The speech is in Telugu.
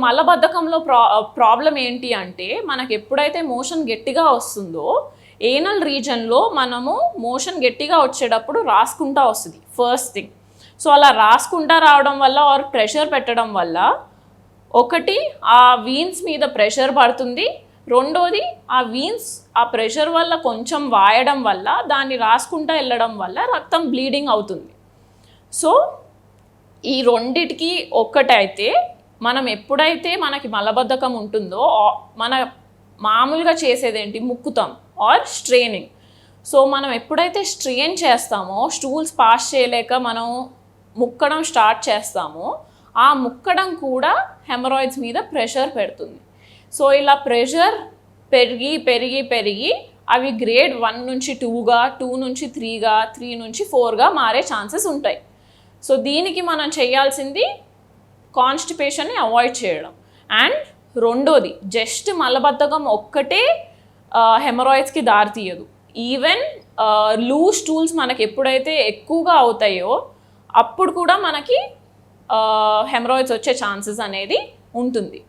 మలబద్ధకంలో ప్రాబ్లం ఏంటి అంటే మనకు ఎప్పుడైతే మోషన్ గట్టిగా వస్తుందో ఏనల్ రీజన్లో మనము మోషన్ గట్టిగా వచ్చేటప్పుడు రాసుకుంటా వస్తుంది ఫస్ట్ థింగ్. సో అలా రాసుకుంటా రావడం వల్ల ఆర్ ప్రెషర్ పెట్టడం వల్ల ఒకటి ఆ వీన్స్ మీద ప్రెషర్ పడుతుంది, రెండోది ఆ వీన్స్ ఆ ప్రెషర్ వల్ల కొంచెం వాయడం వల్ల దాన్ని రాసుకుంటా వెళ్ళడం వల్ల రక్తం బ్లీడింగ్ అవుతుంది. సో ఈ రెండిటికి ఒక్కటైతే మనం ఎప్పుడైతే మనకి మలబద్ధకం ఉంటుందో మన మామూలుగా చేసేదేంటి ముక్కుతాం ఆర్ స్ట్రెయినింగ్. సో మనం ఎప్పుడైతే స్ట్రెయిన్ చేస్తామో స్టూల్స్ పాస్ చేయలేక మనం ముక్కడం స్టార్ట్ చేస్తామో ఆ ముక్కడం కూడా హెమరాయిడ్స్ మీద ప్రెషర్ పెడుతుంది. సో ఇలా ప్రెషర్ పెరిగి పెరిగి పెరిగి అవి గ్రేడ్ 1 నుంచి 2గా, 2 నుంచి 3గా, 3 నుంచి 4గా మారే ఛాన్సెస్ ఉంటాయి. సో దీనికి మనం చేయాల్సింది కాన్స్టిపేషన్ని అవాయిడ్ చేయడం. అండ్ రెండోది జస్ట్ మలబద్ధకం ఒక్కటే హెమరాయిడ్స్కి దారితీయదు. ఈవెన్ లూజ్ స్టూల్స్ మనకి ఎప్పుడైతే ఎక్కువగా అవుతాయో అప్పుడు కూడా మనకి హెమరాయిడ్స్ వచ్చే ఛాన్సెస్ అనేది ఉంటుంది.